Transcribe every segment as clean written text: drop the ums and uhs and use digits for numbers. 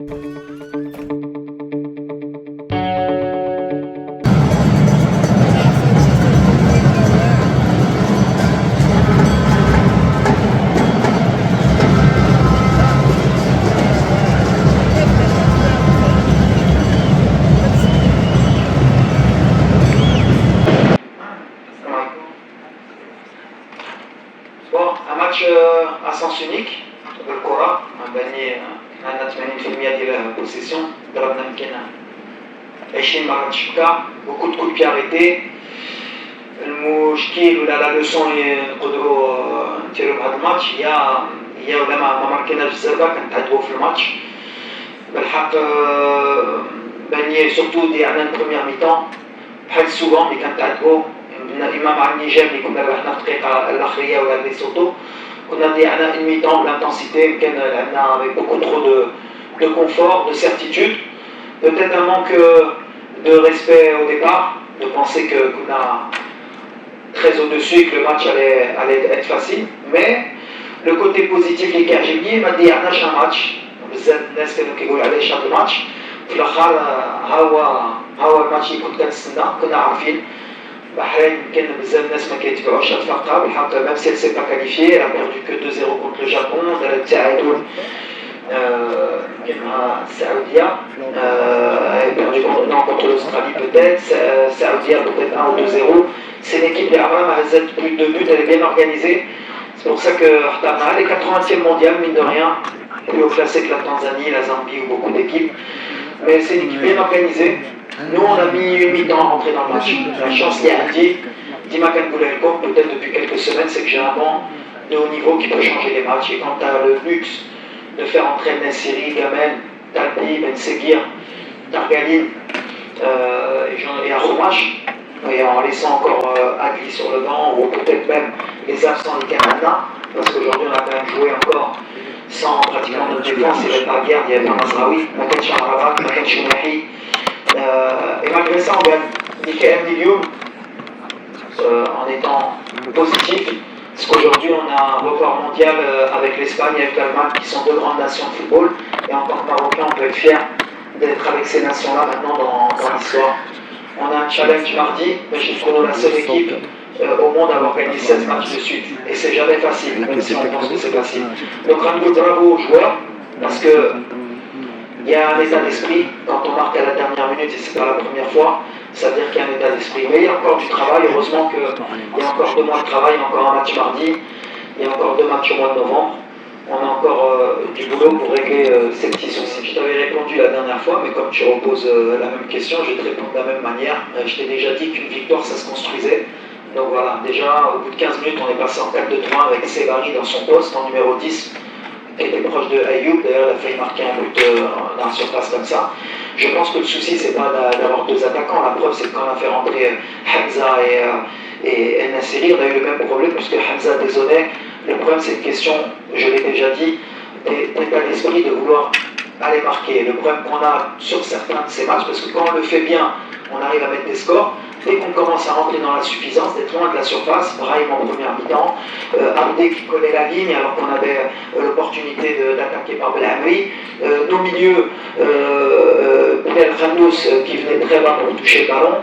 Bon, un match à sens unique بالكرة بني عندنا 80% ديال البوسيسيون ضربنا يمكن 20 مرة تشبكة beaucoup de coups de pied arrêtés المشكل ولا لا لوسون اللي نقدروا نديرو بهذا الماتش هي ولا ما ماركيناش الزربة كنتعذبوا في الماتش بالحق بني سورتو دي عندنا بروميير ميطون بحال سوفون اللي كنتعذبوا اما مع النيجر اللي كنا ربحنا في الدقيقة الأخيرة ولا ليسوتو كنا ضيعنا une mi-temps l'intensité كان عندنا avec beaucoup trop de confort, de certitude, peut-être un manque de respect au départ, de penser que qu'on a très au-dessus et que le match allait être facile, mais le côté positif اللي كيعجبني ما ضيعناش un match بزاف الناس كانوا كيقولوا علاش هذا الماتش في الاخر ها هو الماتش اللي كنت كنتسنى كنا عارفين Bahreïn, بزاف الناس ما كيتبعوش هاد الفرقة بالحق même si elle s'est pas qualifiée, elle a perdu que 2-0 contre le Japon, دارت تعادل مع السعودية, elle a perdu contre l'Australie peut-être, Saoudia peut-être 1 ou 2-0. C'est une équipe qui a vraiment plus de buts, elle est bien organisée. C'est pour ça que Htama, elle est 80e mondiale, mine de rien, plus haut classé que la Tanzanie, la Zambie ou beaucoup d'équipes. Mais c'est une équipe bien organisée. Nous, on a mis une mi-temps à rentrer dans le match. La chance qu'il y a Dima Kangoulelko, peut-être depuis quelques semaines, c'est que j'ai un banc de haut niveau qui peut changer les matchs. Et quand tu as le luxe de faire entrer Nessiri, Gamel, Talbi, Ben Seguir, Dargaline et Aromache, et en laissant encore Agli sur le banc, ou peut-être même les absents de Canada, parce qu'aujourd'hui on a quand même joué encore sans pratiquement notre défense, il n'y avait pas Guerre, il y avait Mazraoui, Makan Chamrava, Makan Choumahi. Et malgré ça, on gagne Nickel Milium en étant positif. Parce qu'aujourd'hui, on a un record mondial avec l'Espagne et avec l'Allemagne, qui sont deux grandes nations de football. Et en tant que Marocain, on peut être fier d'être avec ces nations-là maintenant dans l'histoire. On a un challenge mardi, mais je trouve qu'on est la seule équipe au monde à avoir gagné 16 matchs de suite. Et c'est jamais facile, même si on pense que c'est facile. Donc, un bravo aux joueurs, parce que il y a un état d'esprit, quand on marque à la dernière minute, et c'est pas la première fois, ça veut dire qu'il y a un état d'esprit. Mais il y a encore du travail, heureusement qu'il y a encore 2 mois de travail, il y a encore un match mardi, il y a encore 2 matchs au mois de novembre. On a encore du boulot pour régler ces petits soucis. Je t'avais répondu la dernière fois, mais comme tu reposes la même question, je vais te répondre de la même manière. Je t'ai déjà dit qu'une victoire, ça se construisait. Donc voilà, déjà, au bout de 15 minutes, on est passé en 4-2-3 avec Sebari dans son poste, en numéro 10. Qui était proche de Ayoub, d'ailleurs il a failli marquer un but dans la surface comme ça. Je pense que le souci c'est pas d'avoir 2 attaquants, la preuve c'est que quand on a fait rentrer Hamza et El Nassiri, on a eu le même problème puisque Hamza dézonnait. Le problème c'est une question, je l'ai déjà dit, d'état d'esprit de vouloir aller marquer. Le problème qu'on a sur certains de ces matchs, parce que quand on le fait bien, on arrive à mettre des scores. Dès qu'on commence à rentrer dans la suffisance, d'être loin de la surface, Brahim en première mi-temps, Abdé qui collait la ligne alors qu'on avait l'opportunité d'attaquer par Belhamri, nos milieux, Bilal Khanous qui venait très bas pour toucher le ballon.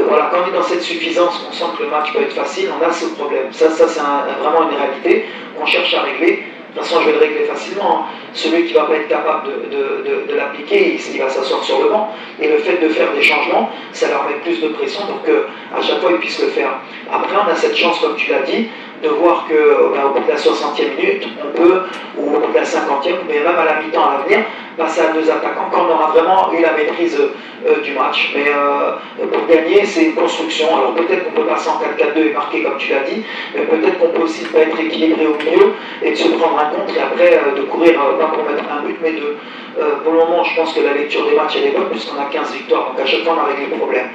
Voilà, quand on est dans cette suffisance, on sent que le match peut être facile, on a ce problème. Ça c'est vraiment une réalité qu'on cherche à régler. De toute façon, je vais le régler facilement. Celui qui ne va pas être capable de l'appliquer, il va s'asseoir sur le banc. Et le fait de faire des changements, ça leur met plus de pression pour qu'à chaque fois, ils puissent le faire. Après, on a cette chance, comme tu l'as dit, de voir qu'au bout de la 60e minute, on peut, ou au bout de la 50e, mais même à la mi-temps à l'avenir, passer à 2 attaquants quand on aura vraiment eu la maîtrise du match. Mais pour gagner, c'est une construction. Alors peut-être qu'on peut passer en 4-4-2 et marquer comme tu l'as dit, mais peut-être qu'on peut aussi pas être équilibré au milieu et de se prendre un contre et après de courir, pas pour mettre un but, mais de... pour le moment, je pense que la lecture des matchs elle est bonne puisqu'on a 15 victoires, donc à chaque fois on a réglé le problème.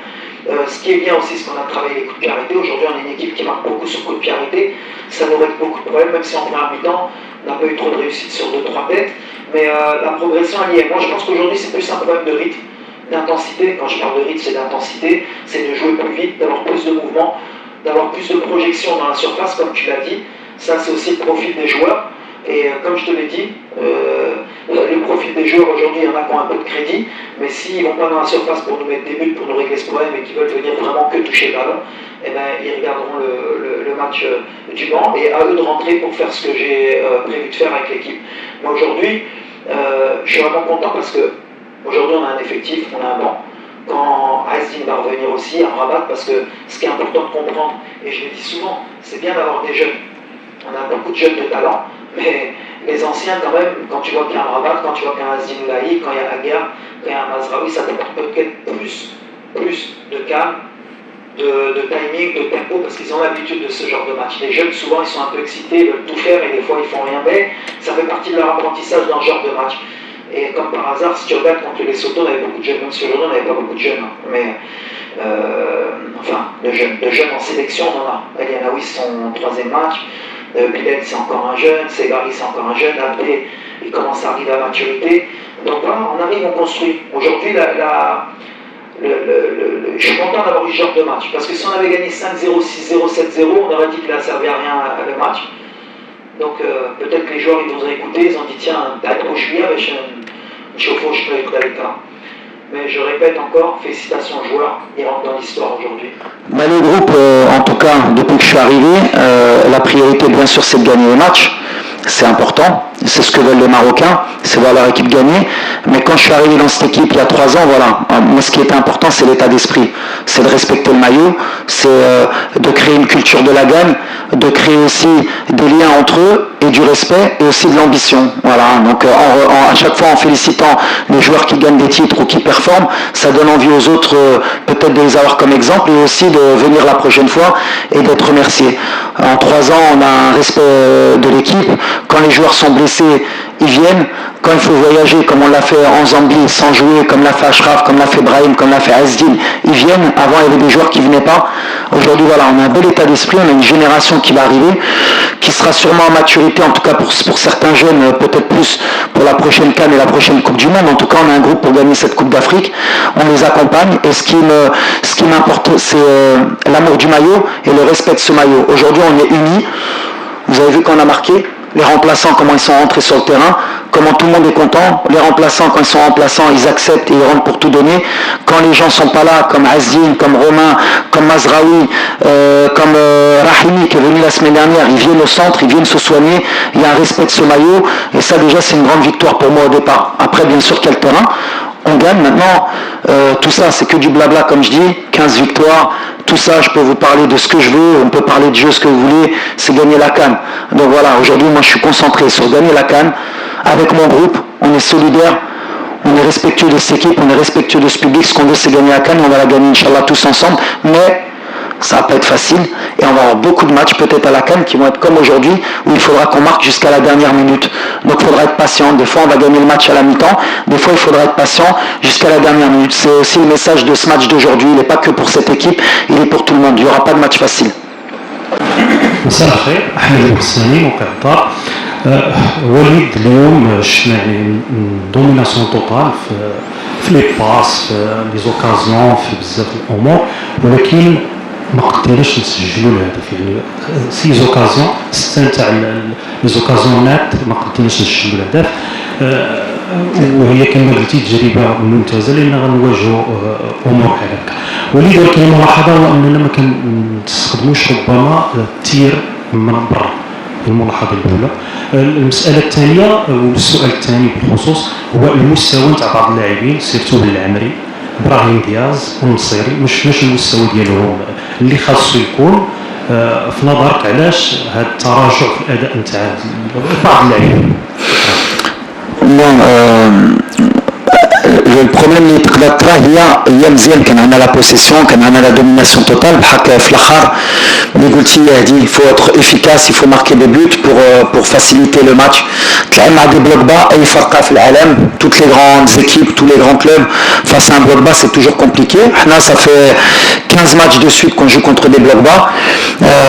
Ce qui est bien aussi, c'est qu'on a travaillé les coups de pied arrêtés. Aujourd'hui, on est une équipe qui marque beaucoup sur coups de pied arrêtés. Ça nous règle beaucoup de problèmes, même si en première mi-temps, on n'a pas eu trop de réussite sur 2-3 têtes. Mais la progression, elle y est. Moi, je pense qu'aujourd'hui, c'est plus un problème de rythme, d'intensité. Quand je parle de rythme, c'est d'intensité. C'est de jouer plus vite, d'avoir plus de mouvement, d'avoir plus de projection dans la surface, comme tu l'as dit. Ça, c'est aussi le profil des joueurs. Et comme je te l'ai dit, le profil des joueurs aujourd'hui, il y en a qui ont un peu de crédit, mais s'ils ne vont pas dans la surface pour nous mettre des buts, pour nous régler ce problème et qu'ils veulent venir vraiment que toucher le ballon, eh ben, ils regarderont le match du banc et à eux de rentrer pour faire ce que j'ai prévu de faire avec l'équipe. Moi aujourd'hui, je suis vraiment content parce que aujourd'hui on a un effectif, on a un banc. Quand Azdin va revenir aussi à Rabat, parce que ce qui est important de comprendre, et je le dis souvent, c'est bien d'avoir des jeunes. On a beaucoup de jeunes de talent, mais les anciens quand même, quand tu vois qu'il y a un Rabat, quand tu vois qu'il y a un Azdin Lahi, quand il y a Aguerre, quand il y a un Mazraoui, ça t'apporte peut-être plus de calme, de timing, de tempo, parce qu'ils ont l'habitude de ce genre de match. Les jeunes, souvent, ils sont un peu excités, ils veulent tout faire et des fois, ils font rien, mais ça fait partie de leur apprentissage dans ce genre de match. Et comme par hasard, si tu regardes contre les Lesotho, on avait beaucoup de jeunes, même si aujourd'hui on n'avait pas beaucoup de jeunes, hein. Mais enfin, de jeunes en sélection, on en a. El Yanaoui, c'est son troisième match, Bilal, c'est encore un jeune, Segari, c'est encore un jeune, Abdé, il commence à arriver à maturité. Donc voilà, on arrive, on construit. Aujourd'hui, je suis content d'avoir eu ce genre de match, parce que si on avait gagné 5-0, 6-0, 7-0, on aurait dit qu'il n'a servi à rien le match. Donc peut-être que les joueurs ils vont écouter, ils ont dit tiens, mais je répète encore, félicitations aux joueurs, ils rentrent dans l'histoire aujourd'hui. Bah, le groupe, en tout cas, depuis que je suis arrivé, la priorité bien sûr c'est de gagner les matchs. C'est important, c'est ce que veulent les Marocains, c'est voir leur équipe gagner. Mais quand je suis arrivé dans cette équipe il y a 3 ans, voilà, moi ce qui était important c'est l'état d'esprit, c'est de respecter le maillot, c'est de créer une culture de la gagne, de créer aussi des liens entre eux et du respect et aussi de l'ambition. Voilà, donc à chaque fois en félicitant les joueurs qui gagnent des titres ou qui performent, ça donne envie aux autres peut-être de les avoir comme exemple et aussi de venir la prochaine fois et d'être remerciés. En 3 ans, on a un respect de l'équipe. Quand les joueurs sont blessés, ils viennent. Quand il faut voyager, comme on l'a fait en Zambie, sans jouer, comme l'a fait Ashraf, comme l'a fait Brahim, comme l'a fait Azdin, ils viennent. Avant, il y avait des joueurs qui ne venaient pas. Aujourd'hui, voilà, on a un bel état d'esprit. On a une génération qui va arriver, qui sera sûrement en maturité, en tout cas pour certains jeunes, peut-être plus pour la prochaine CAN et la prochaine Coupe du Monde. En tout cas, on a un groupe pour gagner cette Coupe d'Afrique. On les accompagne. Et ce qui m'importe, c'est l'amour du maillot et le respect de ce maillot. Aujourd'hui, on est unis. Vous avez vu qu'on a marqué. Les remplaçants, comment ils sont rentrés sur le terrain, comment tout le monde est content. Les remplaçants, quand ils sont remplaçants, ils acceptent et ils rentrent pour tout donner. Quand les gens ne sont pas là, comme Azdin, comme Romain, comme Mazraoui, comme Rahimi qui est venu la semaine dernière, ils viennent au centre, ils viennent se soigner. Il y a un respect de ce maillot. Et ça, déjà, c'est une grande victoire pour moi au départ. Après, bien sûr, quel terrain on gagne maintenant, tout ça c'est que du blabla comme je dis, 15 victoires, tout ça je peux vous parler de ce que je veux, on peut parler de jeu, ce que vous voulez, c'est gagner la CAN. Donc voilà, aujourd'hui moi je suis concentré sur gagner la CAN, avec mon groupe, on est solidaire, on est respectueux de cette équipe, on est respectueux de ce public, ce qu'on veut c'est gagner la CAN, on va la gagner Inch'Allah tous ensemble, mais ça va pas être facile et on va avoir beaucoup de matchs peut-être à la CAN qui vont être comme aujourd'hui où il faudra qu'on marque jusqu'à la dernière minute. Donc il faudra être patient. Des fois on va gagner le match à la mi-temps, des fois il faudra être patient jusqu'à la dernière minute. C'est aussi le message de ce match d'aujourd'hui. Il n'est pas que pour cette équipe, il est pour tout le monde. Il n'y aura pas de match facile. مساء الخير، احمد الحساني موقع الدار. وليد اليوم شفنا يعني دوميناسيون توتال في لي باس في لي زوكازيون في بزاف الامور، ولكن ما قدرناش نسجلوا الهدف. يعني 6 زوكازيون 6 تاع لي زوكازيونات ما قدرناش نسجلوا الهدف، وهي كما قلتي تجربه ممتازه لان غنواجهوا امور هكا. ولكن الملاحظه هو اننا ما كنستخدموش ربما التير من برا. الملاحظه الاولى. المساله الثانيه والسؤال الثاني بالخصوص هو المستوى تاع بعض اللاعبين سيرتو بالعمري، ابراهيم دياز والنصيري، ما شفناش المستوى ديالهم اللي خاصو يكون. في نظرك علاش هذا التراجع في الاداء نتاع بعض اللاعبين؟ Le problème اللي تقدر تراه هي مزيان كان عندنا لا بوسيسيون، كان عندنا لا دوميناسيون توتال بحال في الاخر اللي قلتي هادي. il faut être efficace, il faut marquer des buts pour faciliter le match. تلعب مع دي بلوك با اي فرقه في العالم، toutes les grandes équipes, tous les grands clubs face à un bloc bas c'est toujours compliqué. حنا ça fait 15 matchs de suite qu'on joue contre des blocs bas.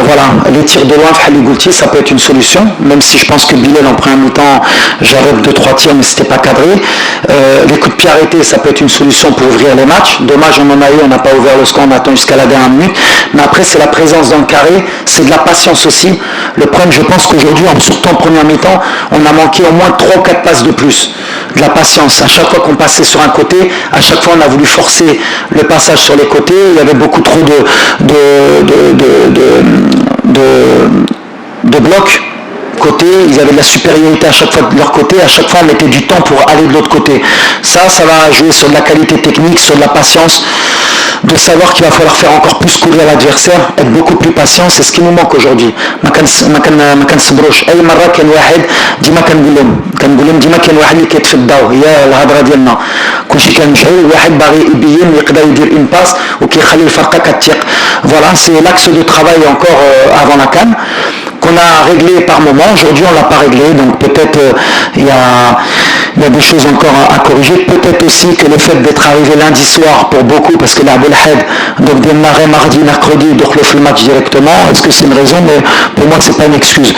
Voilà, les tirs de loin بحال اللي قلتي ça peut être une solution, même si je pense que Bilal en première mi-temps j'arrête 2-3 tirs mais c'était pas cadré. Les coups de pied arrêtés ça peut être une solution pour ouvrir les matchs. Dommage on en a eu, on n'a pas ouvert le score, on attend jusqu'à la dernière minute. Mais après c'est la présence dans le carré, c'est de la patience aussi. Le problème je pense qu'aujourd'hui, surtout en première mi-temps, on a manqué au moins 3 ou 4 passes de plus. de la patience. À chaque fois qu'on passait sur un côté, à chaque fois on a voulu forcer le passage sur les côtés. Il y avait beaucoup trop de blocs côté, ils avaient de la supériorité à chaque fois de leur côté, à chaque fois on mettait du temps pour aller de l'autre côté. Ça va jouer sur de la qualité technique, sur de la patience, de savoir qu'il va falloir faire encore plus courir l'adversaire, être beaucoup plus patient, c'est ce qui nous manque aujourd'hui. ما كنصبروش اي مره كان واحد ديما كنقول لهم ديما كان واحد اللي كيتفداو هي الهضره ديالنا كلشي كان مشعول واحد باغي يبين يقدر يدير اون باس وكيخلي الفرقه كتيق. Voilà, c'est l'axe de travail encore avant la CAN qu'on a réglé par moment. Aujourd'hui, on ne l'a pas réglé, donc peut-être il y a des choses encore à corriger. Peut-être aussi que le fait d'être arrivé lundi soir pour beaucoup, parce que la Belhed, donc démarrer mardi, mercredi, donc le match directement, est-ce que c'est une raison? Mais pour moi, c'est pas une excuse.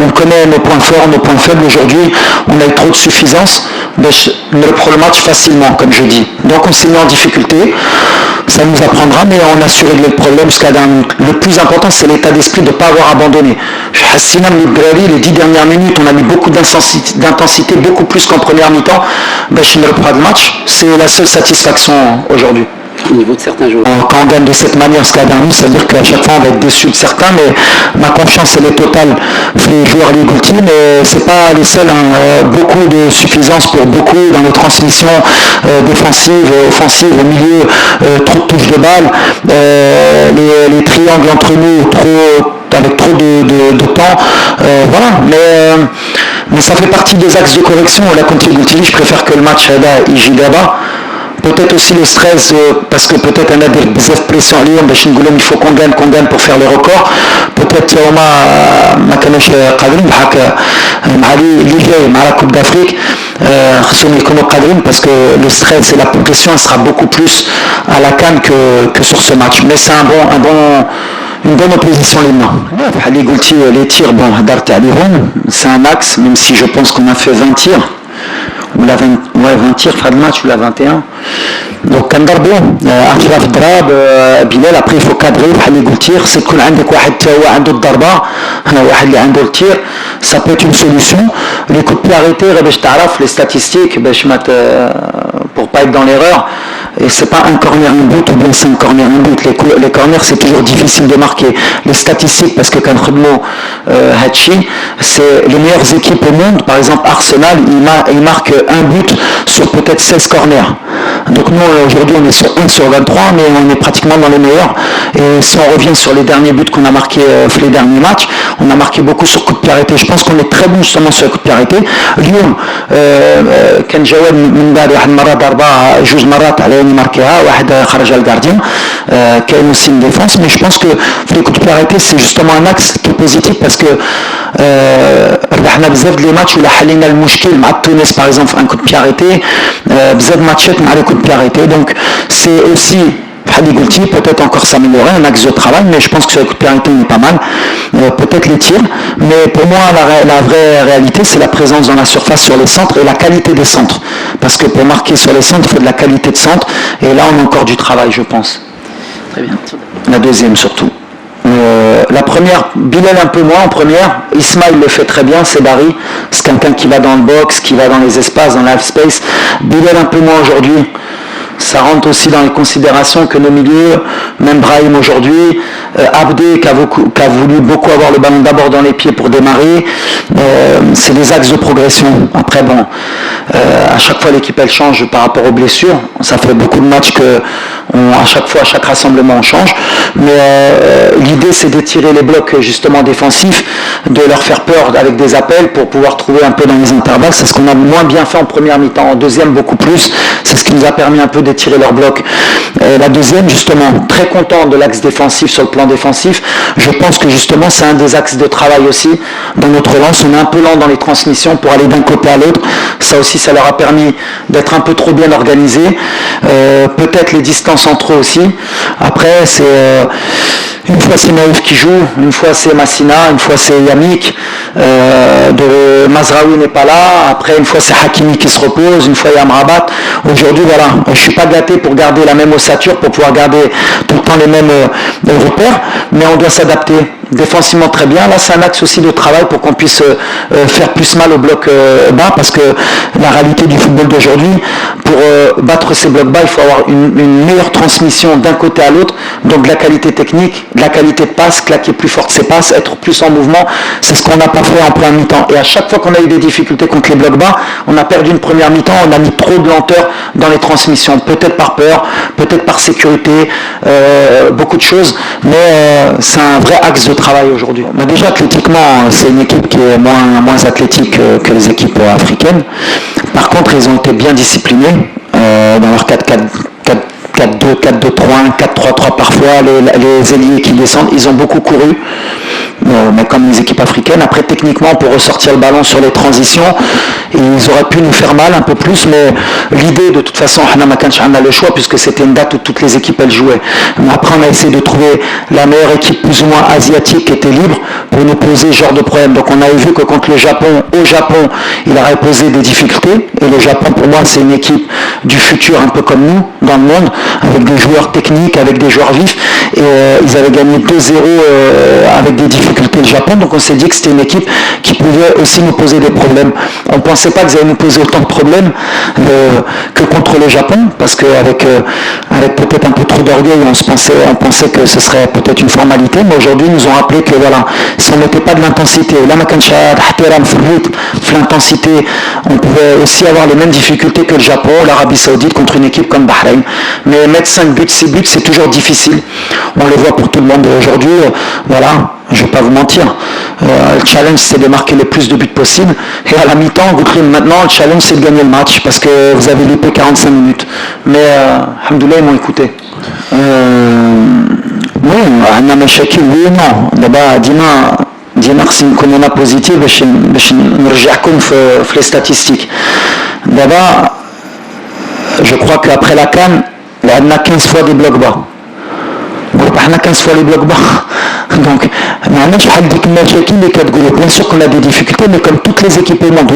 On connaît nos points forts, nos points faibles. Aujourd'hui, on a eu trop de suffisance. On reprend le match facilement, comme je dis. Donc on s'est mis en difficulté. Ça nous apprendra, mais on a su régler le problème. Le plus important, c'est l'état d'esprit de ne pas avoir abandonné. Les 10 dernières minutes, on a mis beaucoup d'intensité, beaucoup plus qu'en première mi-temps. Je me reprends le match. C'est la seule satisfaction aujourd'hui. Au niveau de certains joueurs. Quand on gagne de cette manière, ce dernier, ça veut dire qu'à chaque fois on va être déçu de certains, mais ma confiance elle est totale. Les joueurs les Goulti, mais c'est pas les seuls. Beaucoup de suffisance pour beaucoup dans les transmissions défensives, offensives, au milieu, trop de touches de balle, les triangles entre nous, avec trop de temps. Voilà, mais ça fait partie des axes de correction. La contre Goulti, je préfère que le match il gît là-bas. Peut-être aussi le stress, parce que peut-être on a des pressions à Lyon, il faut qu'on gagne pour faire les records. Peut-être ما كانوش قادرين بحال مع اللي جاي مع la Coupe d'Afrique خصهم يكونوا قادرين parce que le stress et la pression sera beaucoup plus à la CAN que sur ce match. Mais c'est une bonne opposition les tirs, bon, c'est un axe, même si je pense qu'on a fait 20 tirs. Ou la 20 tirs fin de match ou la 21. Donc كان ضربوا اعتراف الضرب بلال après il faut cadrer بحال اللي قلت c'est تكون عندك واحد هو عنده الضربه واحد اللي عنده التير ça peut être une solution. Les coups de pied arrêtés باش تعرف les statistiques باش ما pour pas être dans l'erreur. Et c'est pas un corner un but ou bien c'est un corner un but. Les corners c'est toujours difficile de marquer. Les statistiques parce que quand Hachi c'est les meilleures équipes au monde. Par exemple Arsenal il marque un but sur peut-être 16 corners. Donc nous aujourd'hui on est sur 1 sur 23 mais on est pratiquement dans les meilleurs. Et si on revient sur les derniers buts qu'on a marqués les derniers matchs, on a marqué beaucoup sur coup de pied arrêté. Je pense qu'on est très bon justement sur les coups de pied arrêté. اليوم كان جواد من بعد واحد المره ضربه جوج مرات على ماركيها واحد خرج على الجارديان كاين aussi une défense mais je pense que les coups de pied arrêtés c'est justement un axe qui est positif parce que ربحنا بزاف ديال لي ماتش ولا حلينا المشكل مع تونس par exemple un coup de pied arrêté بزاف ماتشات مع les coups de pied arrêtés donc c'est aussi peut-être encore s'améliorer, un axe de travail, mais je pense que sur le coup de pied arrêté on est pas mal. Peut-être les tirs, mais pour moi la vraie réalité c'est la présence dans la surface sur les centres et la qualité des centres. Parce que pour marquer sur les centres, il faut de la qualité de centre, et là on a encore du travail je pense. Très bien. La deuxième surtout. La première, Bilal un peu moins en première, Ismail le fait très bien, c'est Barry, c'est quelqu'un qui va dans le box, qui va dans les espaces, dans l'half space. Bilal un peu moins aujourd'hui. Ça rentre aussi dans les considérations que nos milieux, même Brahim aujourd'hui, Abdé qui a voulu beaucoup avoir le ballon d'abord dans les pieds pour démarrer, c'est des axes de progression. Après bon, à chaque fois l'équipe elle change par rapport aux blessures, ça fait beaucoup de matchs que à chaque fois, à chaque rassemblement on change, mais l'idée c'est d'étirer les blocs justement défensifs, de leur faire peur avec des appels pour pouvoir trouver un peu dans les intervalles. C'est ce qu'on a moins bien fait en première mi-temps, en deuxième beaucoup plus, c'est ce qui nous a permis un peu d'étirer leur bloc. La deuxième justement, très content de l'axe défensif sur le plan défensif, je pense que justement c'est un des axes de travail aussi dans notre relance. On est un peu lent dans les transmissions pour aller d'un côté à l'autre, ça aussi ça leur a permis d'être un peu trop bien organisés. Peut-être les distances entre eux aussi. Après c'est une fois c'est Naïf qui joue, une fois c'est Massina, une fois c'est Yamik, Mazraoui n'est pas là, après une fois c'est Hakimi qui se repose, une fois il y a Amrabat. Aujourd'hui voilà, je suis pas gâté pour garder la même ossature, pour pouvoir garder tout le temps les mêmes repères, mais on doit s'adapter. défensivement très bien. Là, c'est un axe aussi de travail pour qu'on puisse faire plus mal au bloc bas, parce que la réalité du football d'aujourd'hui, pour battre ces blocs bas, il faut avoir une meilleure transmission d'un côté à l'autre, donc de la qualité technique, de la qualité de passe, claquer plus fort ses passes, être plus en mouvement. C'est ce qu'on n'a pas fait en plein mi-temps. Et à chaque fois qu'on a eu des difficultés contre les blocs bas, on a perdu une première mi-temps, on a mis trop de lenteur dans les transmissions, peut-être par peur, peut-être par sécurité, beaucoup de choses, mais c'est un vrai axe de travail aujourd'hui. Mais déjà athlétiquement, c'est une équipe qui est moins athlétique que les équipes africaines. Par contre, ils ont été bien disciplinés dans leur 4-4-2, 4-2-3-1, 4-3-3 parfois, les ailiers qui descendent, ils ont beaucoup couru, mais comme les équipes africaines. Après, techniquement, pour ressortir le ballon sur les transitions, ils auraient pu nous faire mal un peu plus, mais l'idée, de toute façon, on a le choix, puisque c'était une date où toutes les équipes, elles jouaient. Mais après, on a essayé de trouver la meilleure équipe plus ou moins asiatique qui était libre pour nous poser ce genre de problème. Donc on a vu que contre le Japon, au Japon, il aurait posé des difficultés, et le Japon, pour moi, c'est une équipe du futur, un peu comme nous, dans le monde, avec des joueurs techniques, avec des joueurs vifs, et ils avaient gagné 2-0 avec des difficultés le Japon, donc on s'est dit que c'était une équipe qui pouvait aussi nous poser des problèmes. On ne pensait pas qu'ils allaient nous poser autant de problèmes que contre le Japon, parce qu'avec peut-être un peu trop d'orgueil, on pensait que ce serait peut-être une formalité, mais aujourd'hui ils nous ont rappelé que voilà, si on n'était pas de l'intensité, là l'intensité, on pouvait aussi avoir les mêmes difficultés que le Japon, l'Arabie Saoudite contre une équipe comme Bahreïn. Mais mettre 5 buts, 6 buts, c'est toujours difficile. On le voit pour tout le monde aujourd'hui. Voilà, je ne vais pas vous mentir. Le challenge, c'est de marquer le plus de buts possible. Et à la mi-temps, maintenant, le challenge, c'est de gagner le match, parce que vous avez loupé 45 minutes. Mais, alhamdoulilah, ils m'ont écouté. Oui, on a مشاكل, oui et non. D'abord, ديما خصنا نكونوا بوزيتيف باش نرجعكم في les statistiques. D'abord, je crois qu'après la CAN, on a 15 fois des blocs bas. On a 15 fois les blocs bas. Donc, bien sûr qu'on a des difficultés, mais comme toutes les équipes au monde,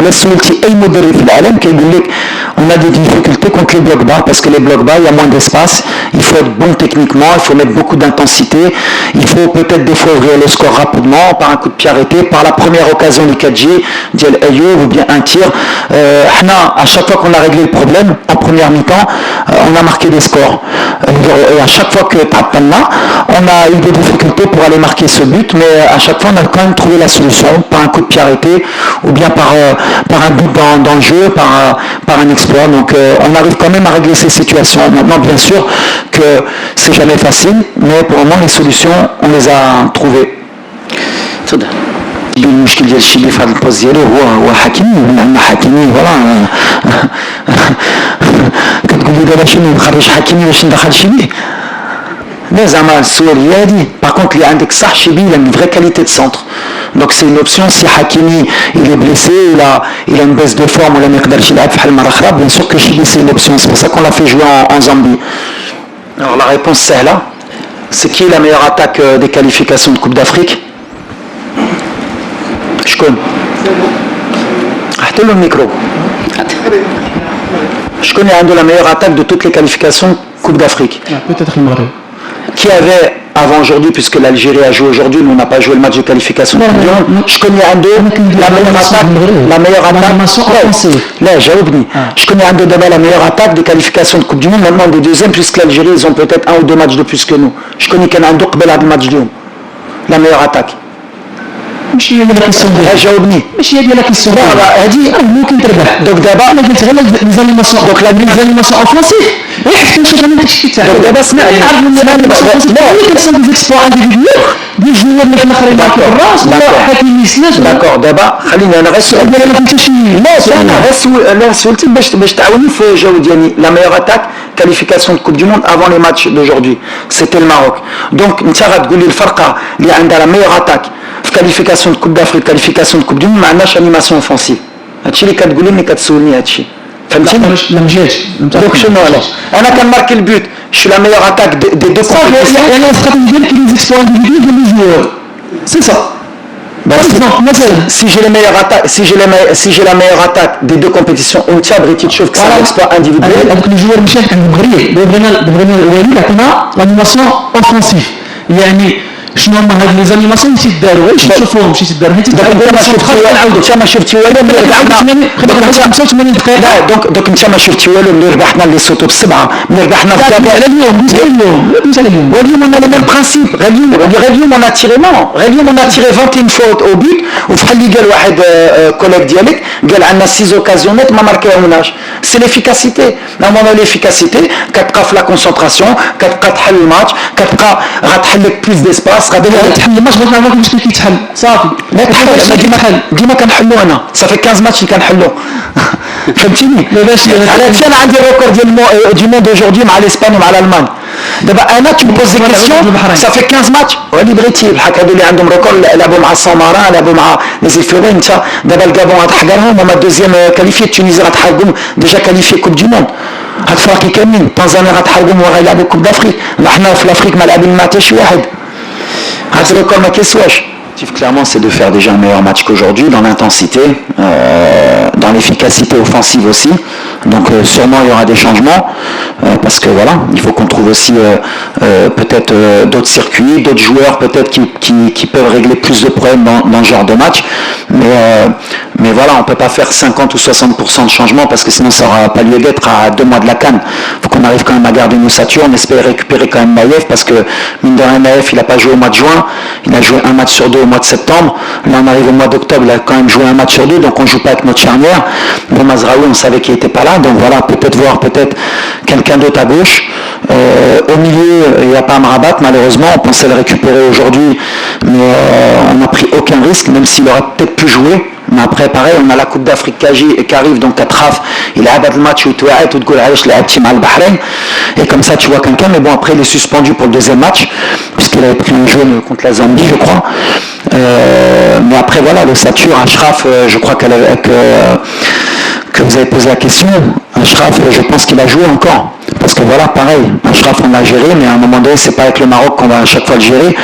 on a des difficultés contre les blocs bas, parce que les blocs bas, il y a moins d'espace, il faut être bon techniquement, il faut mettre beaucoup d'intensité, il faut peut-être des fois ouvrir le score rapidement, par un coup de pied arrêté, par la première occasion du 4G, ou bien un tir. À chaque fois qu'on a réglé le problème, en première mi-temps, on a marqué des scores. Et à chaque fois que on a eu des difficultés pour aller marquer ce but, mais à chaque fois on a quand même trouvé la solution, par un coup de pied arrêté, ou bien par un but dans le jeu, par un exploit. Donc on arrive quand même à régler ces situations. Maintenant, bien sûr que c'est jamais facile, mais pour le moment les solutions, on les a trouvées. المشكل ديال الشيبي في هذا البوست ديالو هو حكيمي، عندنا حكيمي فوالا كتقول لي دابا شنو نخرج حكيمي باش ندخل شيبي؟ لا زعما السؤال هي هادي. باغ كونت اللي عندك صح شيبي il a une vraie qualité de centre, donc c'est une option. Si Hakimi il est blessé, il a une baisse de forme ولا ما يقدرش يلعب بحال المره الاخرى, bien sûr que Chibi c'est une option. C'est pour ça qu'on l'a fait jouer en Zambie. Alors la réponse c'est là. C'est qui est la meilleure attaque des qualifications de Coupe d'Afrique? شكون؟ حطوا له الميكرو. شكون اللي عنده la meilleure attaque de toutes les qualifications Coupe d'Afrique? Peut-être le Maroc. Qui avait avant aujourd'hui, puisque l'Algérie a joué aujourd'hui, nous on n'a pas joué le match de qualification. Je connais un d'eux, la meilleure attaque. Là, j'ai oublié. Je connais un d'eux d'abord la meilleure attaque des qualifications de Coupe du Monde, maintenant des deuxièmes, puisque l'Algérie ils ont peut-être 1 ou 2 matchs de plus que nous. Je connais qu'un d'eux قبل هذا الماتش اليوم. La meilleure attaque. ماشي هي ديال الكيسيون جاوبني. ماشي هي ديال الكيسيون هذه ممكن تربح. دونك دابا انا قلت غير ليزانيماسيون. دونك لا ليزانيماسيون اوفونسيف حيت كنشوف انا داكشي تاعو. دونك دابا اسمعني كنسون دي اكسبلور انديفيديوال ديال الجوار اللي كنا خرينا في الراس ولا حكيمي سلاش. داكور دابا خليني انا غير السؤال ديالي ما فهمتش. لا انا غير سولتك باش تعاوني في الجو ديالي. La meilleure attaque qualification de Coupe du Monde avant les matchs d'aujourd'hui, c'était le Maroc. Donc انت غتقول لي الفرقه اللي عندها la meilleure attaque في qualification de Coupe d'Afrique, qualification de Coupe du Monde, ما عندناش animation offensive. هادشي اللي كتقولي ملي كتسولني هادشي. فهمتيني؟ لا ما جاتش. دونك شنو انا كنماركي البوت، شو لا ميور اتاك دي دو كومبيتيسيون. يعني الاستراتيجيه ديالك لي زيكسبلور انديفيديوال ديال لي جوار. سي سا. Si j'ai les meilleures attaques, si j'ai la meilleure attaque des deux compétitions, on tient Briti تشوف que c'est un exploit individuel. هذوك الجوار مشات عند المغرب، بغينا الوالد عطينا لانيماسيون اوفونسيف. يعني شنو هما هاد لي زانيماسيون اللي تيداروا غير تشوفوهم شي تدار حيت انت ما شفتي والو ملي ربحنا 85 دقيقه. لا دونك انت ما شفتي والو ملي ربحنا لي سوتو بسبعه ملي ربحنا في على اليوم دوز على اليوم واليوم on a le même principe غير اليوم on a tiré non غير اليوم on a tiré 21 fautes au but وفحال اللي قال واحد كوليك ديالك قال عندنا 6 اوكازيونات ما ماركاوهمناش سي ليفيكاسيتي نورمالمون ليفيكاسيتي كتبقى في لا كونسونطراسيون كتبقى تحل الماتش كتبقى غتحل لك بلوس ديسباس غادي تحل الماتش بغيت نعرف مشكل كيتحل صافي ديما كنحلو انا صافي 15 ماتش اللي كنحلو فهمتيني على هادشي انا عندي الريكورد ديال موند اوجوردي مع الاسبان ومع الالمان دابا انا tu me poses des questions ça fait 15 ماتش واللي بغيتي بحال هادو اللي عندهم ريكورد لعبوا مع سامارا لعبوا مع لي زيفيرين انت دابا الكابون غتحقرهم هما دوزيام كاليفي تونيزي غتحقرهم ديجا كاليفي كوب دي موند هاد الفرق كاملين تنزانيا غتحقرهم وغيلعبوا كوب دافريك حنا في الافريك ما لاعبين مع حتى شي واحد هاد الريكورد ما كيسواش clairement, c'est de faire déjà un meilleur match qu'aujourd'hui, dans l'intensité, dans l'efficacité offensive aussi. Donc sûrement il y aura des changements, parce que voilà, il faut qu'on trouve aussi peut-être d'autres circuits, d'autres joueurs peut-être qui peuvent régler plus de problèmes dans ce genre de match. Mais voilà, on ne peut pas faire 50 ou 60% de changement, parce que sinon ça n'aura pas lieu d'être à 2 mois de la CAN. Il faut qu'on arrive quand même à garder nos satures, on espère récupérer quand même Maïef, parce que mine de rien Maïef il n'a pas joué au mois de juin, il a joué un match sur 2 au mois de septembre. Là, on arrive au mois d'octobre, il a quand même joué un match sur 2, donc on ne joue pas avec notre charnière. Bon, Mazraoui, on savait qu'il n'était pas là, donc voilà, peut-être voir quelqu'un d'autre à gauche. Au milieu, il n'y a pas Amrabat, malheureusement, on pensait le récupérer aujourd'hui, mais on n'a pris aucun risque, même s'il aurait peut-être pu jouer. Mais après, pareil, on a la Coupe d'Afrique qui arrive, donc Katraf, il a abattu le match où tu as et comme ça, tu vois quelqu'un, mais bon, après, il est suspendu pour le deuxième match, puisqu'il avait pris un jaune contre la Zambie, je crois. Mais après, voilà, le Satur, Ashraf, je crois que vous avez posé la question. Ashraf, je pense qu'il a joué encore. Parce que voilà, pareil, Ashraf, on l'a géré, mais à un moment donné, c'est pas avec le Maroc qu'on va à chaque fois le gérer.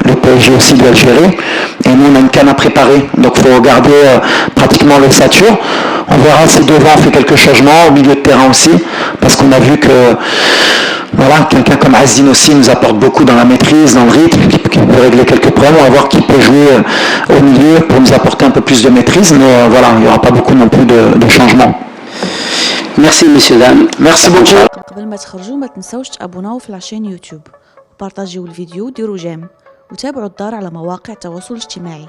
Le PSG aussi doit le gérer. Et nous, on a une canne à préparer. Donc, il faut regarder pratiquement le Satur. On verra si devant on fait quelques changements, au milieu de terrain aussi. Parce qu'on a vu que voilà, quelqu'un comme Azdin aussi nous apporte beaucoup dans la maîtrise, dans le rythme, qui peut régler quelques problèmes. On va voir qui peut jouer au milieu pour nous apporter un peu plus de maîtrise. Mais voilà, il n'y aura pas beaucoup non plus de changements. Merci messieurs dames. Merci beaucoup. قبل ما تخرجوا ما تنسوش تابوناو في العشان يوتيوب وبارطاجيو الفيديو وديروا جيم وتابعوا الدار على مواقع التواصل الاجتماعي.